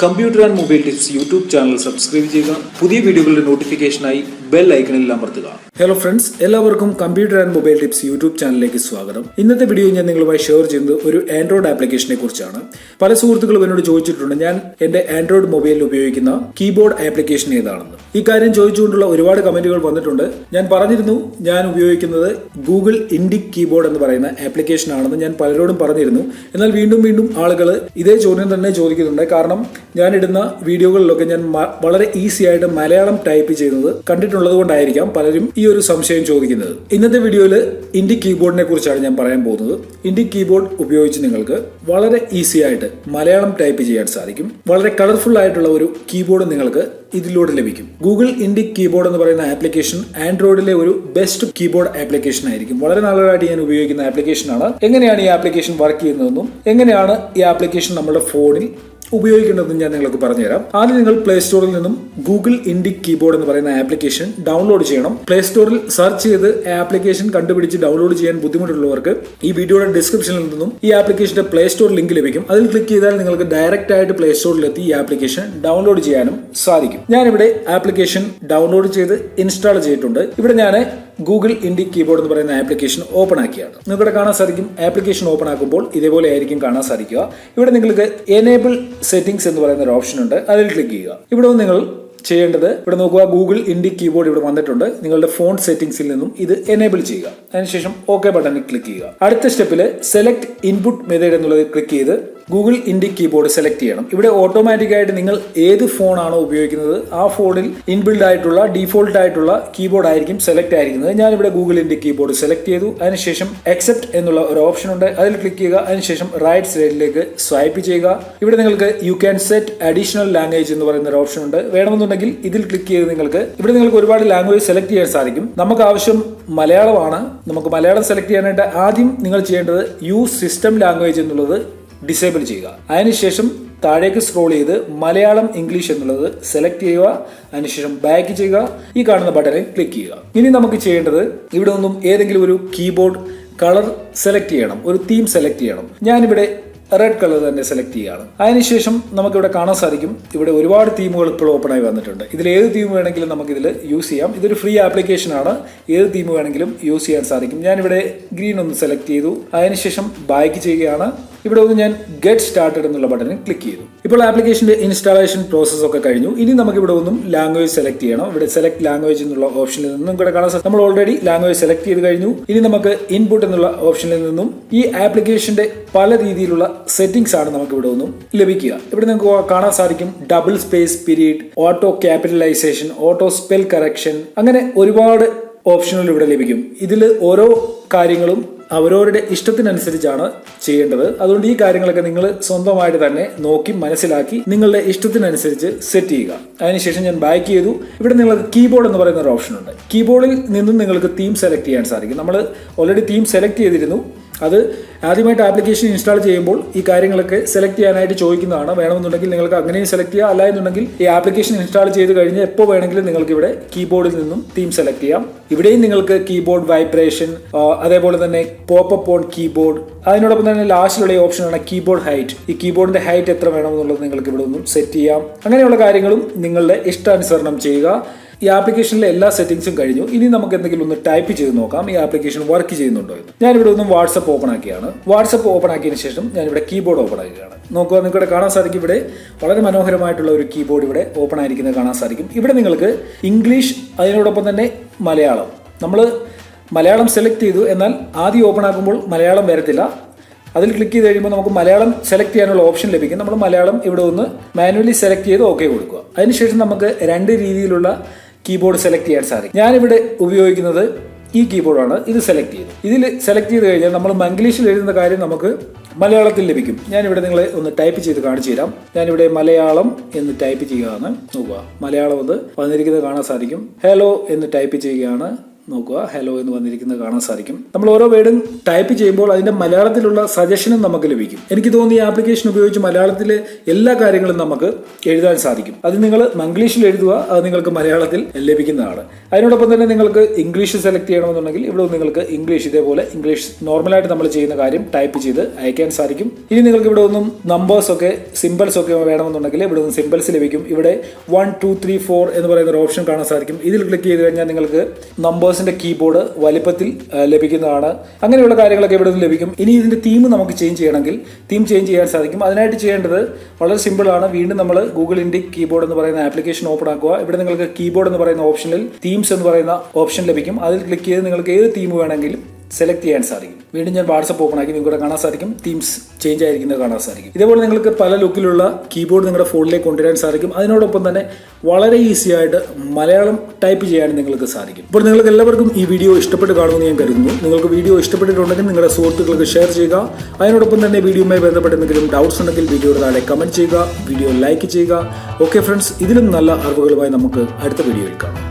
Computer and mobile tips YouTube channel subscribe ചെയ്യുക. പുതിയ വീഡിയോകളുടെ നോട്ടിഫിക്കേഷനായി ബെൽ ഐക്കണിൽ അമർത്തുക. ഹലോ ഫ്രണ്ട്സ്, എല്ലാവർക്കും computer and mobile tips YouTube ചാനലിലേക്ക് സ്വാഗതം. ഇന്നത്തെ വീഡിയോ ഞാൻ നിങ്ങളുമായി ഷെയർ ചെയ്യുന്നത് ഒരു ആൻഡ്രോയിഡ് ആപ്ലിക്കേഷനെ കുറിച്ചാണ്. പല സുഹൃത്തുക്കളും എന്നോട് ചോദിച്ചിട്ടുണ്ട്, ഞാൻ എന്റെ ആൻഡ്രോയിഡ് മൊബൈലിൽ ഉപയോഗിക്കുന്ന കീബോർഡ് ആപ്ലിക്കേഷൻ ഏതാണെന്ന്. ഈ കാര്യം ചോദിച്ചുകൊണ്ടുള്ള ഒരുപാട് കമന്റുകൾ വന്നിട്ടുണ്ട്. ഞാൻ പറഞ്ഞിരുന്നു ഞാൻ ഉപയോഗിക്കുന്നത് ഗൂഗിൾ ഇൻഡിക് കീബോർഡ് എന്ന് പറയുന്ന ആപ്ലിക്കേഷൻ ആണെന്ന് ഞാൻ പലരോടും പറഞ്ഞിരുന്നു. എന്നാൽ വീണ്ടും ആളുകൾ ഇതേ ചോദ്യം തന്നെ ചോദിക്കുന്നുണ്ട്. കാരണം ഞാൻ ഇടുന്ന വീഡിയോകളിലൊക്കെ ഞാൻ വളരെ ഈസി ആയിട്ട് മലയാളം ടൈപ്പ് ചെയ്യുന്നത് കണ്ടിട്ടുള്ളത് കൊണ്ടായിരിക്കാം പലരും ഈ ഒരു സംശയം ചോദിക്കുന്നത്. ഇന്നത്തെ വീഡിയോയിൽ ഇൻഡിക് കീബോർഡിനെ കുറിച്ചാണ് ഞാൻ പറയാൻ പോകുന്നത്. ഇൻഡിക് കീബോർഡ് ഉപയോഗിച്ച് നിങ്ങൾക്ക് വളരെ ഈസി ആയിട്ട് മലയാളം ടൈപ്പ് ചെയ്യാൻ സാധിക്കും. വളരെ കളർഫുൾ ആയിട്ടുള്ള ഒരു കീബോർഡ് നിങ്ങൾക്ക് ഇതിലൂടെ ലഭിക്കും. ഗൂഗിൾ ഇൻഡിക് കീബോർഡ് എന്ന് പറയുന്ന ആപ്ലിക്കേഷൻ ആൻഡ്രോയിഡിലെ ഒരു ബെസ്റ്റ് കീബോർഡ് ആപ്ലിക്കേഷൻ ആയിരിക്കും. വളരെ നാളുകളായിട്ട് ഞാൻ ഉപയോഗിക്കുന്ന ആപ്ലിക്കേഷനാണ്. എങ്ങനെയാണ് ഈ ആപ്ലിക്കേഷൻ വർക്ക് ചെയ്യുന്നതെന്നും എങ്ങനെയാണ് ഈ ആപ്ലിക്കേഷൻ നമ്മുടെ ഫോണിൽ ഉപയോഗിക്കേണ്ടതെന്ന് ഞാൻ നിങ്ങൾക്ക് പറഞ്ഞുതരാം. ആദ്യം നിങ്ങൾ പ്ലേ സ്റ്റോറിൽ നിന്നും ഗൂഗിൾ ഇൻഡിക് കീബോർഡ് എന്ന് പറയുന്ന ആപ്ലിക്കേഷൻ ഡൗൺലോഡ് ചെയ്യണം. പ്ലേ സ്റ്റോറിൽ സെർച്ച് ചെയ്ത് ആപ്ലിക്കേഷൻ കണ്ടുപിടിച്ച് ഡൗൺലോഡ് ചെയ്യാൻ ബുദ്ധിമുട്ടുള്ളവർക്ക് ഈ വീഡിയോയുടെ ഡിസ്ക്രിപ്ഷനിൽ നിന്നും ഈ ആപ്ലിക്കേഷന്റെ പ്ലേ സ്റ്റോർ ലിങ്ക് ലഭിക്കും. അതിൽ ക്ലിക്ക് ചെയ്താൽ നിങ്ങൾക്ക് ഡയറക്റ്റ് ആയിട്ട് പ്ലേ സ്റ്റോറിലെത്തി ഈ ആപ്ലിക്കേഷൻ ഡൗൺലോഡ് ചെയ്യാനും സാധിക്കും. ഞാനിവിടെ ആപ്ലിക്കേഷൻ ഡൗൺലോഡ് ചെയ്ത് ഇൻസ്റ്റാൾ ചെയ്തിട്ടുണ്ട്. ഇവിടെ ഞാൻ ഗൂഗിൾ ഇൻഡിക് കീബോർഡ് എന്ന് പറയുന്ന ആപ്ലിക്കേഷൻ ഓപ്പൺ ആക്കിയാണ്. നിങ്ങൾക്കിവിടെ കാണാൻ സാധിക്കും. ആപ്ലിക്കേഷൻ ഓപ്പൺ ആക്കുമ്പോൾ ഇതേപോലെ ആയിരിക്കും കാണാൻ സാധിക്കുക. ഇവിടെ നിങ്ങൾക്ക് എനേബിൾ സെറ്റിംഗ്സ് എന്ന് പറയുന്ന ഒരു ഓപ്ഷൻ ഉണ്ട്. അതിൽ ക്ലിക്ക് ചെയ്യുക. ഇവിടെ നിങ്ങൾ ചെയ്യേണ്ടത്, ഇവിടെ നോക്കുക, ഗൂഗിൾ ഇൻഡിക് കീബോർഡ് ഇവിടെ വന്നിട്ടുണ്ട്. നിങ്ങളുടെ ഫോൺ സെറ്റിംഗ്സിൽ നിന്നും ഇത് എനേബിൾ ചെയ്യുക. അതിനുശേഷം ഓക്കെ ബട്ടണിൽ ക്ലിക്ക് ചെയ്യുക. അടുത്ത സ്റ്റെപ്പിൽ സെലക്ട് ഇൻപുട്ട് മെത്തേഡ് എന്നുള്ളത് ക്ലിക്ക് ചെയ്ത് ഗൂഗിൾ ഇൻഡിക് കീബോർഡ് സെലക്ട് ചെയ്യണം. ഇവിടെ ഓട്ടോമാറ്റിക് ആയിട്ട് നിങ്ങൾ ഏത് ഫോണാണോ ഉപയോഗിക്കുന്നത് ആ ഫോണിൽ ഇൻബിൽഡ് ആയിട്ടുള്ള ഡീഫോൾട്ട് ആയിട്ടുള്ള കീബോർഡ് ആയിരിക്കും സെലക്ട് ആയിരിക്കുന്നത്. ഞാനിവിടെ ഗൂഗിൾ ഇൻഡിക് കീബോർഡ് സെലക്ട് ചെയ്തു. അതിനുശേഷം അക്സെപ്റ്റ് എന്നുള്ള ഒരു ഓപ്ഷൻ ഉണ്ട്. അതിൽ ക്ലിക്ക് ചെയ്യുക. അതിനുശേഷം റൈറ്റ് സൈഡിലേക്ക് സ്വൈപ്പ് ചെയ്യുക. ഇവിടെ നിങ്ങൾക്ക് you can set additional language എന്ന് പറയുന്ന ഒരു ഓപ്ഷൻ ഉണ്ട്. വേണമെന്നുണ്ടെങ്കിൽ ഇതിൽ ക്ലിക്ക് ചെയ്ത് നിങ്ങൾക്ക് ഒരുപാട് ലാംഗ്വേജ് സെലക്ട് ചെയ്യാൻ സാധിക്കും. നമുക്ക് ആവശ്യം മലയാളമാണ്. നമുക്ക് മലയാളം സെലക്ട് ചെയ്യാനായിട്ട് ആദ്യം നിങ്ങൾ ചെയ്യേണ്ടത് യൂസ് സിസ്റ്റം ലാംഗ്വേജ് എന്നുള്ളത് ഡിസേബിൾ ചെയ്യുക. അതിനുശേഷം താഴേക്ക് സ്ക്രോൾ ചെയ്ത് മലയാളം ഇംഗ്ലീഷ് എന്നുള്ളത് സെലക്ട് ചെയ്യുക. അതിനുശേഷം ബാക്ക് ചെയ്യുക. ഈ കാണുന്ന ബട്ടണിൽ ക്ലിക്ക് ചെയ്യുക. ഇനി നമുക്ക് ചെയ്യേണ്ടത് ഇവിടെ നിന്നും ഏതെങ്കിലും ഒരു കീബോർഡ് കളർ സെലക്ട് ചെയ്യണം. ഒരു തീം സെലക്ട് ചെയ്യണം. ഞാനിവിടെ റെഡ് കളർ തന്നെ സെലക്ട് ചെയ്യുകയാണ്. അതിനുശേഷം നമുക്കിവിടെ കാണാൻ സാധിക്കും ഇവിടെ ഒരുപാട് തീമുകൾ ഇപ്പോൾ ഓപ്പൺ ആയി വന്നിട്ടുണ്ട്. ഇതിൽ ഏത് തീം വേണമെങ്കിലും നമുക്കിതിൽ യൂസ് ചെയ്യാം. ഇതൊരു ഫ്രീ ആപ്ലിക്കേഷൻ ആണ്. ഏത് തീം വേണമെങ്കിലും യൂസ് ചെയ്യാൻ സാധിക്കും. ഞാനിവിടെ ഗ്രീൻ ഒന്ന് സെലക്ട് ചെയ്തു. അതിനുശേഷം ബാക്ക് ചെയ്യുകയാണ്. ഇവിടെ ഒന്ന് ഞാൻ ഗെറ്റ് സ്റ്റാർട്ടഡ് എന്നുള്ള ബട്ടണിൽ ക്ലിക്ക് ചെയ്തു. ഇപ്പോൾ ആപ്ലിക്കേഷന്റെ ഇൻസ്റ്റാളേഷൻ പ്രോസസ് ഒക്കെ കഴിഞ്ഞു. ഇനി നമുക്ക് ഇവിടെ ഒന്നും ലാംഗ്വേജ് സെലക്ട് ചെയ്യണം. ഇവിടെ സെലക്ട് ലാംഗ്വേജ് എന്നുള്ള ഓപ്ഷനിൽ നിന്നും ഇവിടെ കാണാൻ സാധിക്കും നമ്മൾ ഓൾറെഡി ലാംഗ്വേജ് സെലക്ട് ചെയ്ത് കഴിഞ്ഞു. ഇനി നമുക്ക് ഇൻപുട്ട് എന്നുള്ള ഓപ്ഷനിൽ നിന്നും ഈ ആപ്ലിക്കേഷന്റെ പല രീതിയിലുള്ള സെറ്റിംഗ്സ് ആണ് നമുക്ക് ഇവിടെ ഒന്നും ലഭിക്കുക. ഇവിടെ നിങ്ങൾക്ക് കാണാൻ സാധിക്കും double space period, auto capitalisation, auto spell correction, അങ്ങനെ ഒരുപാട് ഓപ്ഷനുകൾ ഇവിടെ ലഭിക്കും. ഇതിൽ ഓരോ കാര്യങ്ങളും അവരവരുടെ ഇഷ്ടത്തിനനുസരിച്ചാണ് ചെയ്യേണ്ടത്. അതുകൊണ്ട് ഈ കാര്യങ്ങളൊക്കെ നിങ്ങൾ സ്വന്തമായിട്ട് തന്നെ നോക്കി മനസ്സിലാക്കി നിങ്ങളുടെ ഇഷ്ടത്തിനനുസരിച്ച് സെറ്റ് ചെയ്യുക. അതിനുശേഷം ഞാൻ ബാക്ക് ചെയ്തു. ഇവിടെ നിങ്ങൾക്ക് കീബോർഡ് എന്ന് പറയുന്ന ഒരു ഓപ്ഷൻ ഉണ്ട്. കീബോർഡിൽ നിന്നും നിങ്ങൾക്ക് തീം സെലക്ട് ചെയ്യാൻ സാധിക്കും. നമ്മൾ ഓൾറെഡി തീം സെലക്ട് ചെയ്തിരുന്നു. അത് ആദ്യമായിട്ട് ആപ്ലിക്കേഷൻ ഇൻസ്റ്റാൾ ചെയ്യുമ്പോൾ ഈ കാര്യങ്ങളൊക്കെ സെലക്ട് ചെയ്യാനായിട്ട് ചോദിക്കുന്നതാണ്. വേണമെന്നുണ്ടെങ്കിൽ നിങ്ങൾക്ക് അങ്ങനെയും സെലക്ട് ചെയ്യാം. അല്ല എന്നുണ്ടെങ്കിൽ ഈ ആപ്ലിക്കേഷൻ ഇൻസ്റ്റാൾ ചെയ്ത് കഴിഞ്ഞ് എപ്പോൾ വേണമെങ്കിലും നിങ്ങൾക്ക് ഇവിടെ കീബോർഡിൽ നിന്നും തീം സെലക്ട് ചെയ്യാം. ഇവിടെയും നിങ്ങൾക്ക് കീബോർഡ് വൈബ്രേഷൻ, അതേപോലെ തന്നെ പോപ്പ് ഓൺ കീബോർഡ്, അതിനോടൊപ്പം തന്നെ ലാസ്റ്റിലുള്ള ഓപ്ഷനാണ് കീബോർഡ് ഹൈറ്റ്. ഈ കീബോർഡിന്റെ ഹൈറ്റ് എത്ര വേണമെന്നുള്ളത് നിങ്ങൾക്ക് ഇവിടെ നിന്നും സെറ്റ് ചെയ്യാം. അങ്ങനെയുള്ള കാര്യങ്ങളും നിങ്ങളുടെ ഇഷ്ടാനുസരണം ചെയ്യുക. ഈ ആപ്ലിക്കേഷനിലെ എല്ലാ സെറ്റിംഗ്സും കഴിഞ്ഞു. ഇനി നമുക്ക് എന്തെങ്കിലും ഒന്ന് ടൈപ്പ് ചെയ്ത് നോക്കാം ഈ ആപ്ലിക്കേഷൻ വർക്ക് ചെയ്യുന്നുണ്ടോ എന്ന്. ഞാനിവിടെ ഒന്നും വാട്സപ്പ് ഓപ്പൺ ആക്കിയാണ്. വാട്സപ്പ് ഓപ്പൺ ആക്കിയതിനു ശേഷം ഞാനിവിടെ കീബോർഡ് ഓപ്പൺ ആക്കുകയാണ്. നോക്കുക, നിങ്ങൾക്ക് കാണാൻ സാധിക്കും ഇവിടെ വളരെ മനോഹരമായിട്ടുള്ള ഒരു കീബോർഡ് ഇവിടെ ഓപ്പൺ ആയിരിക്കുന്നത് കാണാൻ സാധിക്കും. ഇവിടെ നിങ്ങൾക്ക് ഇംഗ്ലീഷ്, അതിനോടൊപ്പം തന്നെ മലയാളം. നമ്മൾ മലയാളം സെലക്ട് ചെയ്തു. എന്നാൽ ആദ്യം ഓപ്പൺ ആക്കുമ്പോൾ മലയാളം വരത്തില്ല. അതിൽ ക്ലിക്ക് ചെയ്ത് കഴിയുമ്പോൾ നമുക്ക് മലയാളം സെലക്ട് ചെയ്യാനുള്ള ഓപ്ഷൻ ലഭിക്കും. നമ്മൾ മലയാളം ഇവിടെ ഒന്ന് മാനുവലി സെലക്ട് ചെയ്ത് ഓക്കെ കൊടുക്കുക. അതിനുശേഷം നമുക്ക് രണ്ട് രീതിയിലുള്ള കീബോർഡ് സെലക്ട് ചെയ്യാൻ സാധിക്കും. ഞാനിവിടെ ഉപയോഗിക്കുന്നത് ഈ കീബോർഡാണ്. ഇത് സെലക്ട് ചെയ്തു. ഇതിൽ സെലക്ട് ചെയ്ത് കഴിഞ്ഞാൽ നമ്മൾ മംഗ്ലീഷിൽ എഴുതുന്ന കാര്യം നമുക്ക് മലയാളത്തിൽ ലഭിക്കും. ഞാനിവിടെ നിങ്ങളെ ഒന്ന് ടൈപ്പ് ചെയ്ത് കാണിച്ചു തരാം. ഞാനിവിടെ മലയാളം എന്ന് ടൈപ്പ് ചെയ്യുകയാണ്. നോക്കുക, മലയാളം അത് വന്നിരിക്കുന്നത് കാണാൻ സാധിക്കും. ഹലോ എന്ന് ടൈപ്പ് ചെയ്യുകയാണ്. നോക്കുക, ഹലോ എന്ന് വന്നിരിക്കുന്നത് കാണാൻ സാധിക്കും. നമ്മൾ ഓരോ വേർഡും ടൈപ്പ് ചെയ്യുമ്പോൾ അതിന്റെ മലയാളത്തിലുള്ള സജഷനും നമുക്ക് ലഭിക്കും. എനിക്ക് തോന്നുന്നു ഈ ആപ്ലിക്കേഷൻ ഉപയോഗിച്ച് മലയാളത്തിലെ എല്ലാ കാര്യങ്ങളും നമുക്ക് എഴുതാൻ സാധിക്കും. അത് നിങ്ങൾ മംഗ്ലീഷിൽ എഴുതുക, അത് നിങ്ങൾക്ക് മലയാളത്തിൽ ലഭിക്കുന്നതാണ്. അതിനോടൊപ്പം തന്നെ നിങ്ങൾക്ക് ഇംഗ്ലീഷ് സെലക്ട് ചെയ്യണമെന്നുണ്ടെങ്കിൽ ഇവിടെ നിങ്ങൾക്ക് ഇംഗ്ലീഷ് ഇതേപോലെ ഇംഗ്ലീഷ് നോർമലായിട്ട് നമ്മൾ ചെയ്യുന്ന കാര്യം ടൈപ്പ് ചെയ്ത് അയക്കാൻ സാധിക്കും. ഇനി നിങ്ങൾക്ക് ഇവിടെ ഒന്നും നമ്പേഴ്സ് ഒക്കെ സിമ്പിൾസ് ഒക്കെ വേണമെന്നുണ്ടെങ്കിൽ ഇവിടെ നിന്ന് സിമ്പിൾസ് ലഭിക്കും. ഇവിടെ 1 2 3 4 എന്ന് പറയുന്ന ഒരു ഓപ്ഷൻ കാണാൻ സാധിക്കും. ഇതിൽ ക്ലിക്ക് ചെയ്ത് കഴിഞ്ഞാൽ നിങ്ങൾക്ക് നമ്പേഴ്സിന്റെ കീബോർഡ് വലിപ്പത്തിൽ ലഭിക്കുന്നതാണ്. അങ്ങനെയുള്ള കാര്യങ്ങളൊക്കെ ഇവിടെ നിന്ന് ലഭിക്കും. ഇനി ഇതിന്റെ തീം നമുക്ക് ചേഞ്ച് ചെയ്യണമെങ്കിൽ തീം ചേഞ്ച് ചെയ്യാൻ സാധിക്കും. അതിനായിട്ട് ചെയ്യേണ്ടത് വളരെ സിമ്പിൾ ആണ്. വീണ്ടും നമ്മൾ ഗൂഗിൾ ഇന്ത്യ കീബോർഡ് എന്ന് പറയുന്ന ആപ്ലിക്കേഷൻ ഓപ്പൺ ആക്കുക. ഇവിടെ നിങ്ങൾക്ക് കീബോർഡ് എന്ന് പറയുന്ന ഓപ്ഷനിൽ തീംസ് എന്ന് പറയുന്ന ഓപ്ഷൻ ലഭിക്കും. അതിൽ ക്ലിക്ക് ചെയ്ത് നിങ്ങൾക്ക് ഏത് തീം വേണമെങ്കിലും സെലക്ട് ചെയ്യാൻ സാധിക്കും. വീണ്ടും ഞാൻ വാട്സപ്പ് ഓപ്പൺ ആക്കി നിങ്ങൾക്ക് കാണാൻ സാധിക്കും തീംസ് ചേഞ്ച് ആയിരിക്കുന്നത് കാണാൻ സാധിക്കും. ഇതേപോലെ നിങ്ങൾക്ക് പല ലുക്കിലുള്ള കീബോർഡ് നിങ്ങളുടെ ഫോണിലേക്ക് കൊണ്ടുവരാൻ സാധിക്കും. അതിനോടൊപ്പം തന്നെ വളരെ ഈസി ആയിട്ട് മലയാളം ടൈപ്പ് ചെയ്യാൻ നിങ്ങൾക്ക് സാധിക്കും. ഇപ്പോൾ നിങ്ങൾക്ക് എല്ലാവർക്കും ഈ വീഡിയോ ഇഷ്ടപ്പെട്ട് കാണുമെന്ന് ഞാൻ കരുതുന്നു. നിങ്ങൾക്ക് വീഡിയോ ഇഷ്ടപ്പെട്ടിട്ടുണ്ടെങ്കിൽ നിങ്ങളുടെ സുഹൃത്തുക്കൾക്ക് ഷെയർ ചെയ്യുക. അതിനോടൊപ്പം തന്നെ വീഡിയോയുമായി ബന്ധപ്പെട്ട് എന്തെങ്കിലും ഡൗട്ട്സ് ഉണ്ടെങ്കിൽ വീഡിയോയുടെ താഴെ കമന്റ് ചെയ്യുക, വീഡിയോ ലൈക്ക് ചെയ്യുക. ഓക്കെ ഫ്രണ്ട്സ്, ഇതിലും നല്ല അറിവുകളുമായി നമുക്ക് അടുത്ത വീഡിയോയിൽ കാണാം.